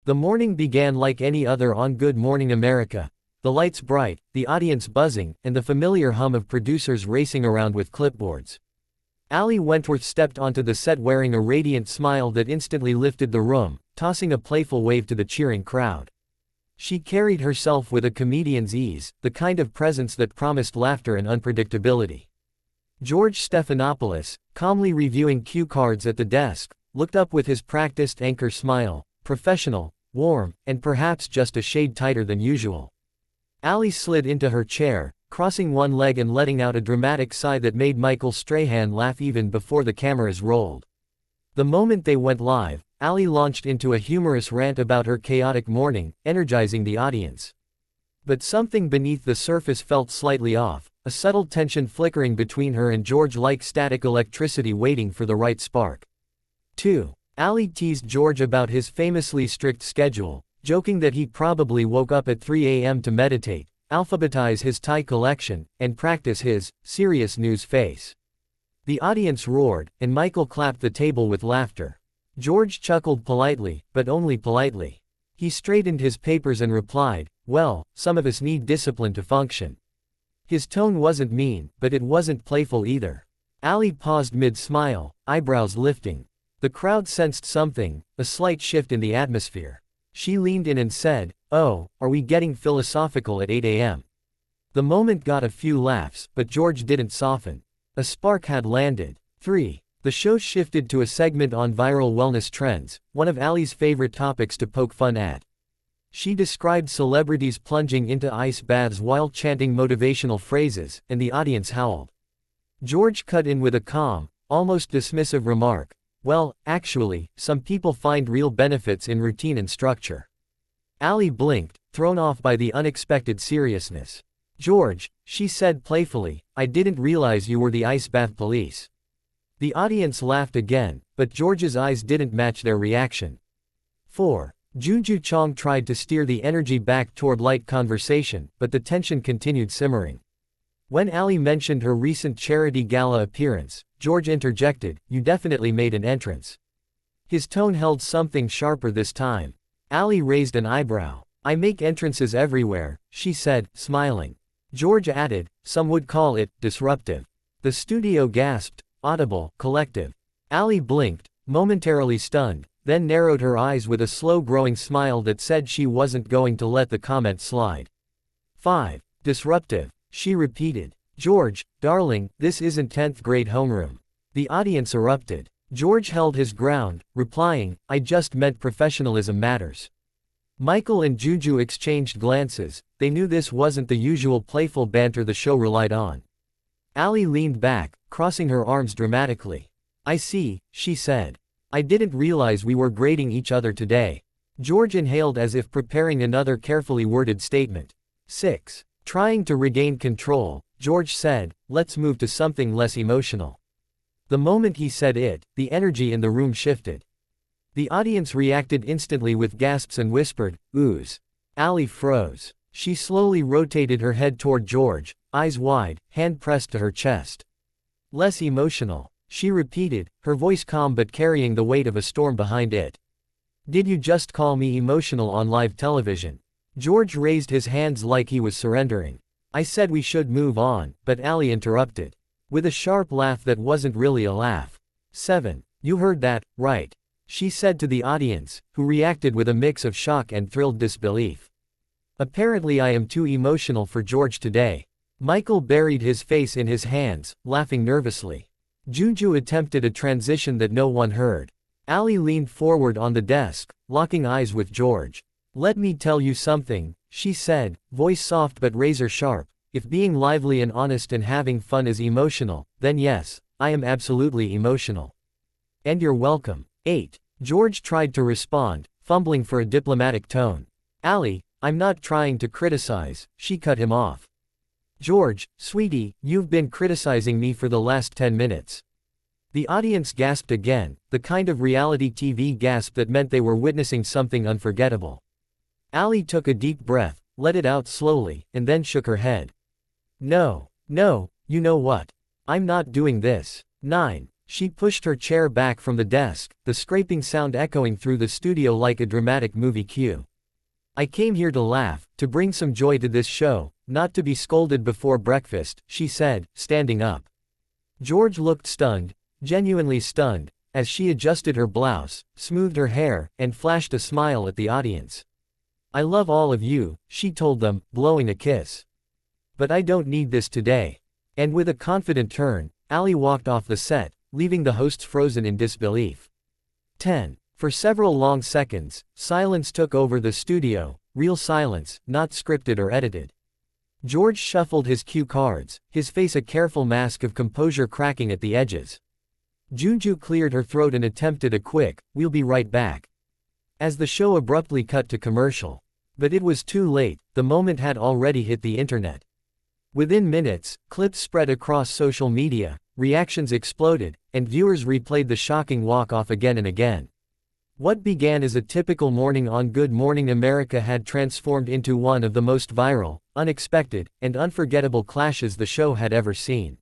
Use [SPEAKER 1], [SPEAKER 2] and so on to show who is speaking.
[SPEAKER 1] The morning began like any other on Good Morning America. The lights bright, the audience buzzing, and the familiar hum of producers racing around with clipboards. Ali Wentworth stepped onto the set wearing a radiant smile that instantly lifted the room, tossing a playful wave to the cheering crowd. She carried herself with a comedian's ease, the kind of presence that promised laughter and unpredictability. George Stephanopoulos, calmly reviewing cue cards at the desk, looked up with his practiced anchor smile, professional, warm, and perhaps just a shade tighter than usual. Ali slid into her chair, crossing one leg and letting out a dramatic sigh that made Michael Strahan laugh even before the cameras rolled. The moment they went live, Ali launched into a humorous rant about her chaotic morning, energizing the audience. But something beneath the surface felt slightly off, a subtle tension flickering between her and George like static electricity waiting for the right spark. 2. Ali teased George about his famously strict schedule, joking that he probably woke up at 3 a.m. to meditate, alphabetize his tie collection, and practice his serious news face. The audience roared, and Michael clapped the table with laughter. George chuckled politely, but only politely. He straightened his papers and replied, "Well, some of us need discipline to function." His tone wasn't mean, but it wasn't playful either. Ali paused mid-smile, eyebrows lifting. The crowd sensed something, a slight shift in the atmosphere. She leaned in and said, "Oh, are we getting philosophical at 8 a.m.? The moment got a few laughs, but George didn't soften. A spark had landed. 3. The show shifted to a segment on viral wellness trends, one of Ali's favorite topics to poke fun at. She described celebrities plunging into ice baths while chanting motivational phrases, and the audience howled. George cut in with a calm, almost dismissive remark. "Well, actually, some people find real benefits in routine and structure." Ali blinked, thrown off by the unexpected seriousness. "George," she said playfully, "I didn't realize you were the ice bath police." The audience laughed again, but George's eyes didn't match their reaction. 4. Junju Chong tried to steer the energy back toward light conversation, but the tension continued simmering. When Ali mentioned her recent charity gala appearance, George interjected, "You definitely made an entrance." His tone held something sharper this time. Ali raised an eyebrow. "I make entrances everywhere," she said, smiling. George added, "Some would call it disruptive." The studio gasped, audible, collective. Ali blinked, momentarily stunned, then narrowed her eyes with a slow-growing smile that said she wasn't going to let the comment slide. 5. Disruptive, she repeated. "George, darling, this isn't 10th grade homeroom." The audience erupted. George held his ground, replying, "I just meant professionalism matters." Michael and Juju exchanged glances. They knew this wasn't the usual playful banter the show relied on. Ali leaned back, crossing her arms dramatically. "I see," she said. "I didn't realize we were grading each other today." George inhaled as if preparing another carefully worded statement. 6. Trying to regain control, George said, "Let's move to something less emotional." The moment he said it, the energy in the room shifted. The audience reacted instantly with gasps and whispered, "Oohs." Ali froze. She slowly rotated her head toward George, eyes wide, hand pressed to her chest. "Less emotional," she repeated, her voice calm but carrying the weight of a storm behind it. "Did you just call me emotional on live television?" George raised his hands like he was surrendering. "I said we should move on," but Ali interrupted. With a sharp laugh that wasn't really a laugh. 7. You heard that, right? She said to the audience, who reacted with a mix of shock and thrilled disbelief. "Apparently I am too emotional for George today." Michael buried his face in his hands, laughing nervously. Juju attempted a transition that no one heard. Ali leaned forward on the desk, locking eyes with George. "Let me tell you something," she said, voice soft but razor sharp. "If being lively and honest and having fun is emotional, then yes, I am absolutely emotional. And you're welcome." 8. George tried to respond, fumbling for a diplomatic tone. "Ali, I'm not trying to criticize," she cut him off. "George, sweetie, you've been criticizing me for the last 10 minutes. The audience gasped again, the kind of reality TV gasp that meant they were witnessing something unforgettable. Ali took a deep breath, let it out slowly, and then shook her head. No, you know what? I'm not doing this." 9. She pushed her chair back from the desk, the scraping sound echoing through the studio like a dramatic movie cue. "I came here to laugh, to bring some joy to this show, not to be scolded before breakfast," she said, standing up. George looked stunned, genuinely stunned, as she adjusted her blouse, smoothed her hair, and flashed a smile at the audience. "I love all of you," she told them, blowing a kiss. "But I don't need this today." And with a confident turn, Ali walked off the set, leaving the hosts frozen in disbelief. 10. For several long seconds, silence took over the studio, real silence, not scripted or edited. George shuffled his cue cards, his face a careful mask of composure cracking at the edges. Junju cleared her throat and attempted a quick, "We'll be right back," as the show abruptly cut to commercial. But it was too late, the moment had already hit the internet. Within minutes, clips spread across social media, reactions exploded, and viewers replayed the shocking walk-off again and again. What began as a typical morning on Good Morning America had transformed into one of the most viral, unexpected, and unforgettable clashes the show had ever seen.